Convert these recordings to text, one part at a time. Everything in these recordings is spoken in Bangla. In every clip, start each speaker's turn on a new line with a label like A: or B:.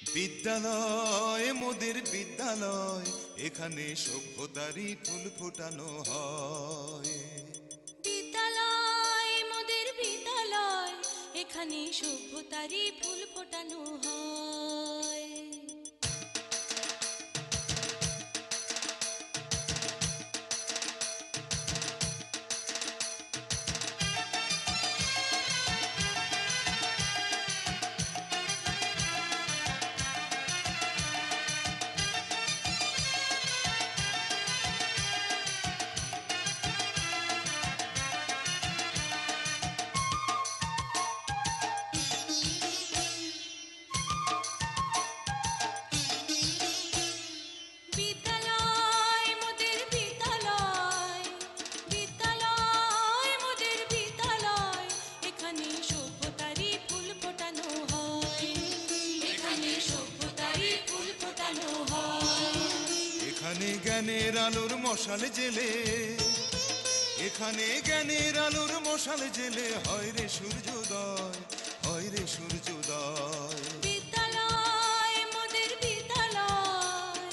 A: বিদ্যালয় মোদের বিদ্যালয়, এখানে সভ্যতারই ফুল ফোটানো হয়।
B: বিদ্যালয় মোদের বিদ্যালয়, এখানে সভ্যতারই ফুল ফোটানো হয়। বিদ্যালয় মোদের বিদ্যালয়, বিদ্যালয় মোদের বিদ্যালয়, এখানে সভ্যতারই ফুল ফোটানো হয়। এখানে সভ্যতারই ফুল ফোটানো হয়।
A: এখানে জ্ঞানের আলোর মশাল জেলে, এখানে জ্ঞানের আলোর মশাল জেলে হয় রে সূর্যোদয়, হয় রে সূর্যোদয়।
B: বিদ্যালয় মোদের বিদ্যালয়,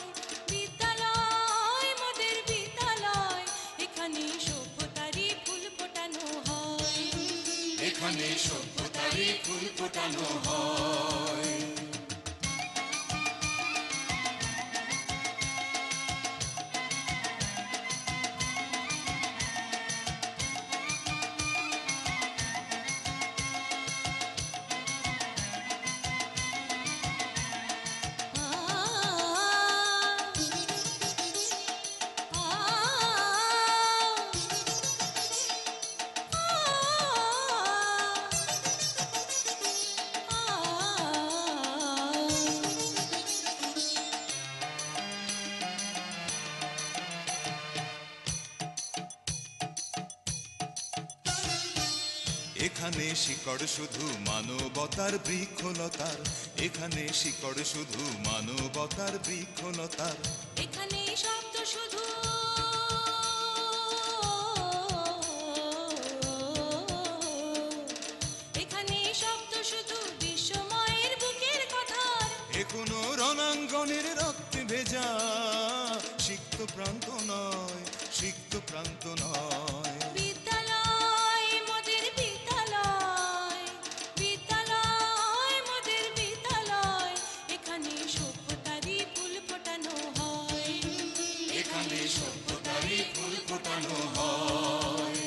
B: বিদ্যালয় মোদের বিদ্যালয়, এখানে সভ্যতারই ফুল ফোটানো হয়।
A: এখানে সভ্যতারই ফুল ফোটানো হয়। এখানে শিকড় শুধু মানবতার বৃক্ষলতার, এখানে শিকড় শুধু মানবতার বৃক্ষলতার।
B: এখানে শব্দ শুধু এখানে শব্দ শুধু বিশ্বময়ের বুকের কথার।
A: এ কোনো রণাঙ্গনের রক্তে ভেজা সিক্ত প্রান্ত নয়, সিক্ত প্রান্ত নয়।
B: বিদ্যালয় মোদের বিদ্যালয়, বিদ্যালয় মোদের বিদ্যালয়, এখানে সভ্যতারই ফুল ফোটানো হয়।
A: এখানে সভ্যতারই ফুল ফোটানো হয়।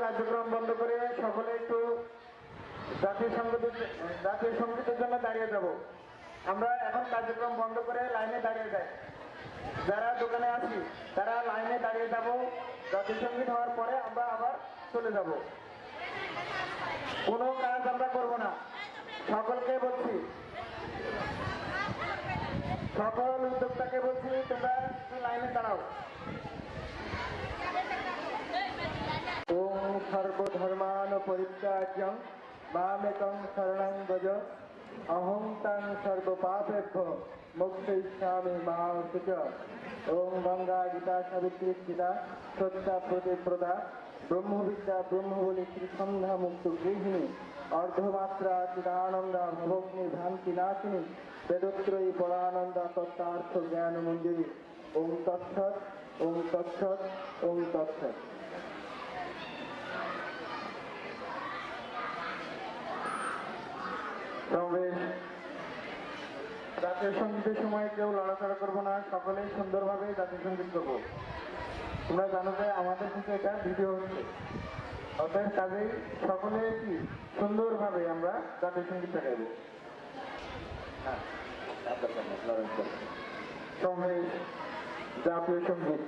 C: কার্যক্রম বন্ধ করে সকলে একটু জাতীয় সঙ্গীতের জন্য দাঁড়িয়ে যাব। আমরা এখন কার্যক্রম বন্ধ করে লাইনে দাঁড়িয়ে যাই। যারা দোকানে আছি তারা লাইনে দাঁড়িয়ে যাব। জাতীয় সঙ্গীত হওয়ার পরে আমরা আবার চলে যাব। কোনো কাজ আমরা করব না। সকলকে বলছি, সকল উদ্যোক্তাকে বলছি, তোমরা একটু লাইনে দাঁড়াও। ওম সর্বধর্মান পরিত্যাজ্যং মামেকং শরণং ব্রজ অহং তাং সর্বপাপেভ্যো মোক্ষয়িষ্যামি মা শুচি। ওম গঙ্গা গীতা সাবিত্রী গীতা সত্যা প্রতিপ্রদা ব্রহ্মবিদ্যা ব্রহ্মবলি শ্রী সন্ধ্যা মুক্ত গৃহিণী অর্ধমাত্রা চিদানন্দা ভবগ্নি ভ্রান্তি নাশিনী বেদত্রয়ী পরানন্দা তত্ত্বার্থ জ্ঞান মঞ্জুরি। ওম তৎসৎ, ওম তৎসৎ, ওম তৎসৎ। সমাবেশ। জাতীয় সঙ্গীতের সময় কেউ লড়াচড়া করবো না, সকলেই সুন্দরভাবে জাতীয় সঙ্গীত করবো। তোমরা জানো যে আমাদের কিন্তু এটা ভিডিও হচ্ছে, অতএব কাজেই সকলে কি সুন্দরভাবে আমরা জাতীয় সঙ্গীতটা গাইব। সমাবেশ। জাতীয় সঙ্গীত।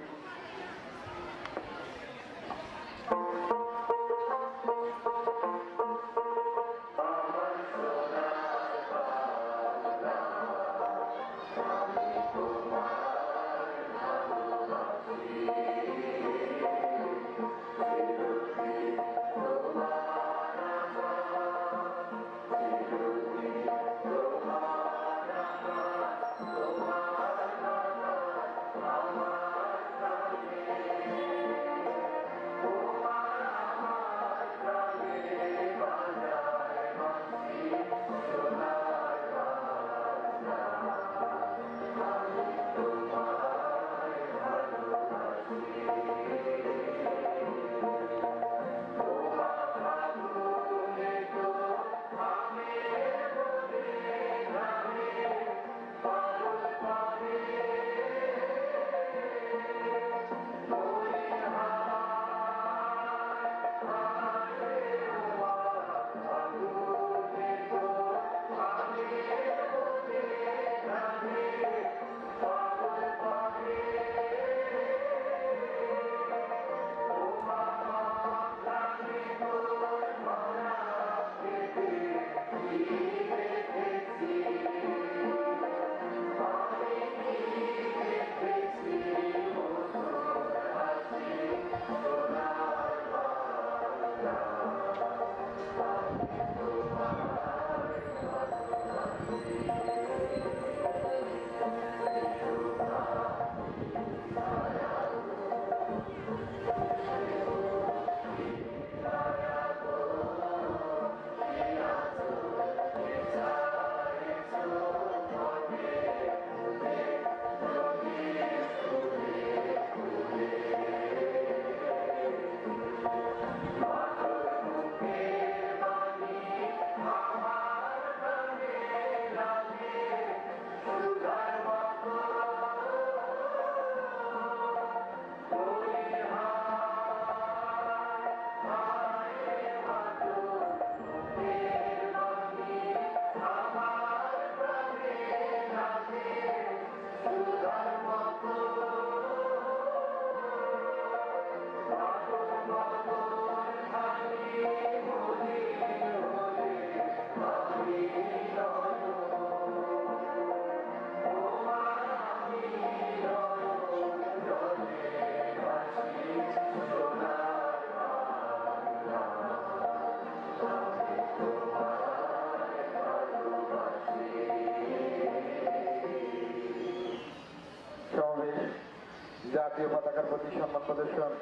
C: জাতীয় পতাকার প্রতি সম্মান প্রদর্শন।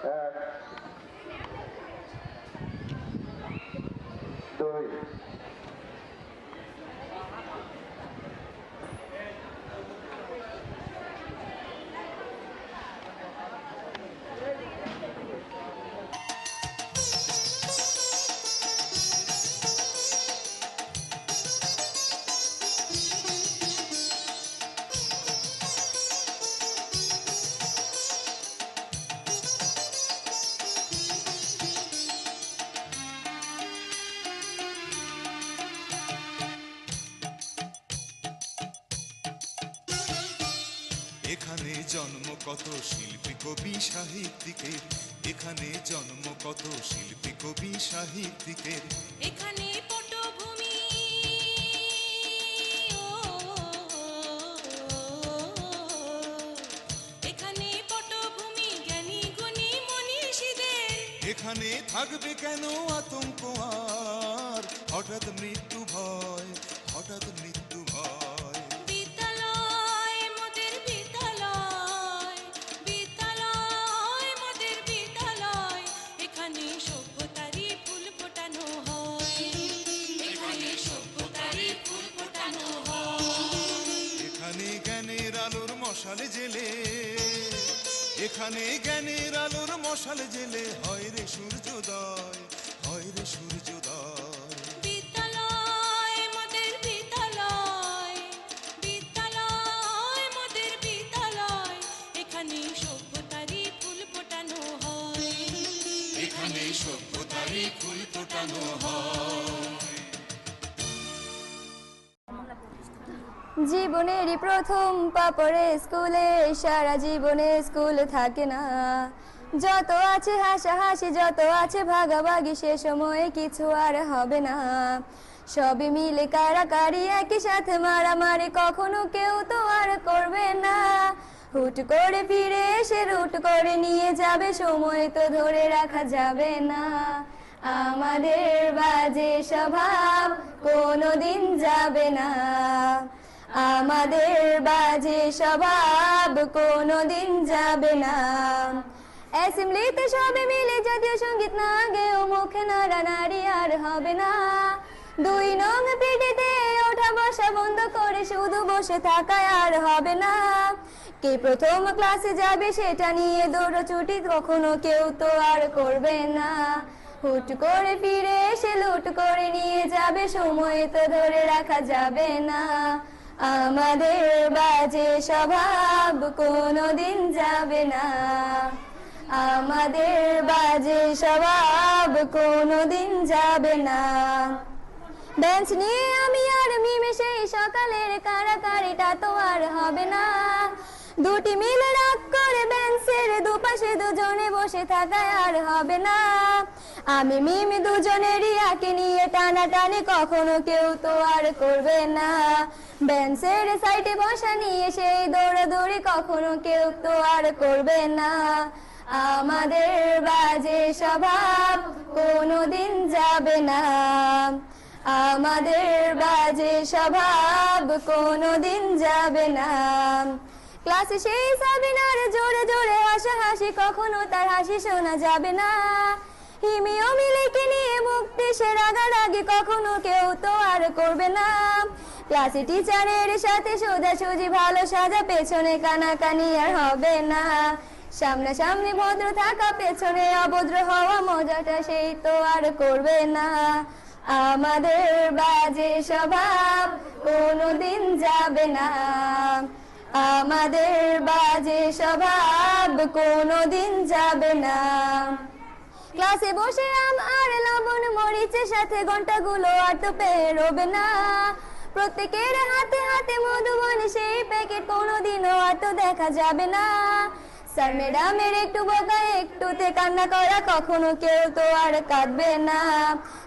C: 1 2
B: Thank you.
A: জন্ম কত শিল্পী কবি সাহিত্যিকের, এখানে জন্ম কত শিল্পী কবি সাহিত্যিকের।
B: এখানে পটভূমি এখানে পটভূমি জ্ঞানী গুণী মনীষীদের।
A: এখানে থাকবে কেন আতঙ্ক আর, হঠাৎ মৃত্যু ভয়, হঠাৎ মৃত্যু ভয়।
B: বিদ্যালয় মোদের বিদ্যালয়, বিদ্যালয় মোদের বিদ্যালয়, এখানে সভ্যতারই ফুল ফোটানো হয়, এখানে সভ্যতারই ফুল ফোটানো হয়।
A: এখানে জ্ঞানের আলোর মশাল জেলে, এখানে জ্ঞানের আলোর মশাল জেলে হয় রে সূর্যোদয়, হয় রে সূর্যোদয়।
B: বিদ্যালয় মোদের বিদ্যালয়, বিদ্যালয় মোদের বিদ্যালয়, এখানে সভ্যতারই ফুল ফোটানো হয়, এখানে সভ্যতারই ফুল ফোটানো হয়।
D: জীবনেরই প্রথম পা পড়ে স্কুলে, সারা জীবনে স্কুল থাকে না। যত আছে হাসাহাসি, যত আছে ভাগাভাগি, সে সময়ে কিছু আর হবে না। সবই মিলে কারাকারি, একই সাথে মারামারি, কখনো কেউ তো আর করবে না। হুট করে ফিরে এসে রুট করে নিয়ে যাবে, সময় তো ধরে রাখা যাবে না। আমাদের বাজে স্বভাব কোনোদিন যাবে না, আমাদের বাজে স্বভাব কোনোদিন যাবে না। অ্যাসেম্বলিতে সবে মিলে যদিও সঙ্গীত না গেও, মুখে নাড়ানাড়ি আর হবে না। 2 নং পিটিতে ওঠা বসা বন্ধ করে শুধু বসে থাকায় আর হবে না। কে প্রথম ক্লাসে যাবে সেটা নিয়ে দৌড়ছুটি কখনো কেউ তো আর করবে না। হুট করে ফিরে এসে লুট করে নিয়ে যাবে, সময় তো ধরে রাখা যাবে না। আমাদের বাজে স্বভাব কোনোদিন যাবে না, আমাদের বাজে স্বভাব কোনোদিন যাবে না। বেঞ্চ নিয়ে আমি আর মিমে সেই সকালের কারাকারিটা তো আর হবে না। দুটি মিলে রাগ করে বেঞ্চের দুপাশে দুজনে বসে থাকায় আর হবে না। আমি মিমি দুজনেরই আঁকে নিয়ে টানাটানি কখনো কেউ তো আর করবে না। বেঞ্চের সাইডে বসা নিয়ে সেই দৌড়াদৌড়ি কখনো কেউ তো আর করবে না। আমাদের বাজে স্বভাব কোনোদিন যাবে না, আমাদের বাজে স্বভাব কোনোদিন যাবে না। ক্লাসে সেই সাবিনার জোরে জোরে হাসাহাসি, কখনো তার হাসি শোনা যাবে না। হিমি ও মিলিকে নিয়ে মুক্তি সে রাগারাগি কখনো কেউ তো আর করবে না। ক্লাসে টিচারের সাথে সোজাসুজি ভালো সাজা, পেছনে কানাকানি আর হবে না। সামনাসামনি ভদ্র থাকা, পেছনে অভদ্র হওয়া, মজাটা সেই তো আর করবে না। আমাদের বাজে স্বভাব কোনোদিন যাবে না, আমাদের বাজে স্বভাব কোনোদিন যাবে না। ক্লাসে বসে আম আর লবণ মরিচের সাথে ঘন্টাগুলো আর তো পেরোবে না। প্রত্যেকের হাতে হাতে মধুবন সেই প্যাকেট কোনোদিনও আর তো দেখা যাবে না। স্যার ম্যাডামের একটু বকা একটুতে কান্না করা, কখনো কেউ তো আর কাঁদবে না।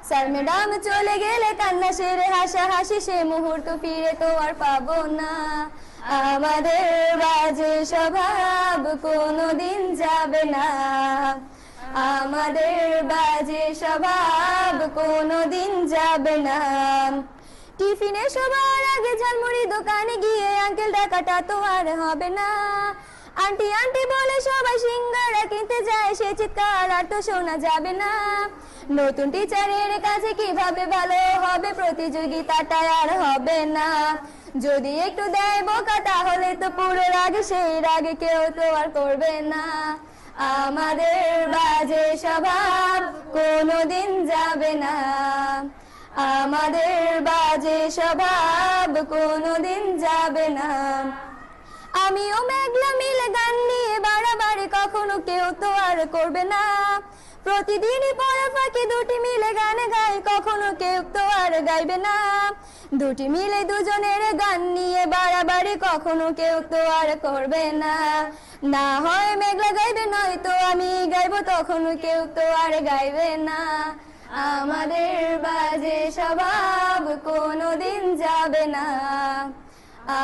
D: স্যার ম্যাডাম চলে গেলে কান্না সেরে হাসাহাসি, সে মুহূর্ত ফিরে তো আর পাবো না। আমাদের বাজে স্বভাব কোনোদিন যাবে না, আমাদের বাজে স্বভাব কোনোদিন যাবে না। টিফিনে সবার আগে ঝালমুড়ি দোকানে গিয়ে আঙ্কেল ডাকাটা তো আর হবে না। আন্টি আন্টি বলে সবাই সিঙ্গারা কিনতে যায়, সে চিৎকার আর তো শোনা যাবে না। নতুন টিচারের কাছে কিভাবে ভালো হবে, প্রতিযোগিতাটা আর হবে না। যদি একটু দেয় বোকা তাহলে তো পুরো রাগ, সেই রাগে কেউ তো আর করবে না। আমাদের বাজে স্বভাব কোনোদিন যাবে না, আমাদের বাজে স্বভাব কোনোদিন যাবে না। আমিও মেঘলা মিলে গান নিয়ে বাড়াবাড়ি কখনো কেউ তো আর করবে না। প্রতিদিনই পড়া ফাঁকি দুটি মিলে গান গাই, কখনো কেউ তো আর গাইবে না। দুটি মিলে দুজনের গান নিয়ে বাড়াবাড়ি কখনো কেউ তো আর করবে না। না হয় মেঘলা গাইবে, নয়তো আমি গাইবো, তখন কেউ তো আর গাইবে না। আমাদের বাজে স্বভাব কোনোদিন যাবে না,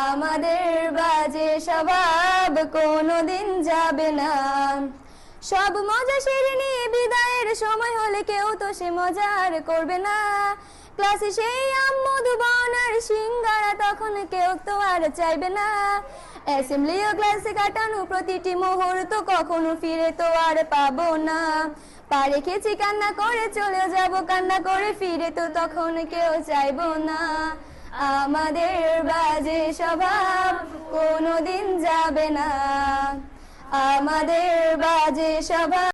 D: আমাদের বাজে স্বভাব কোনোদিন যাবে না। সব মজা সেরে নিয়ে বিদায়ের সময় হলে কেউ তো সে মজা আর করবে না। ক্লাসে সেই আম মধুবন আর সিঙ্গারা তখন কেউ তো আর চাইবে না। অ্যাসেম্বলি ও ক্লাসে কাটানো প্রতিটি মুহূর্ত কখনো ফিরে তো আর পাবো না। পা রেখেছি কান্না করে চলে যাব, কান্না করে ফিরে তো তখন কেউ চাইবো না। আমাদের বাজে স্বভাব কোনোদিন যাবে না, আমাদের বাজে স্বভাব।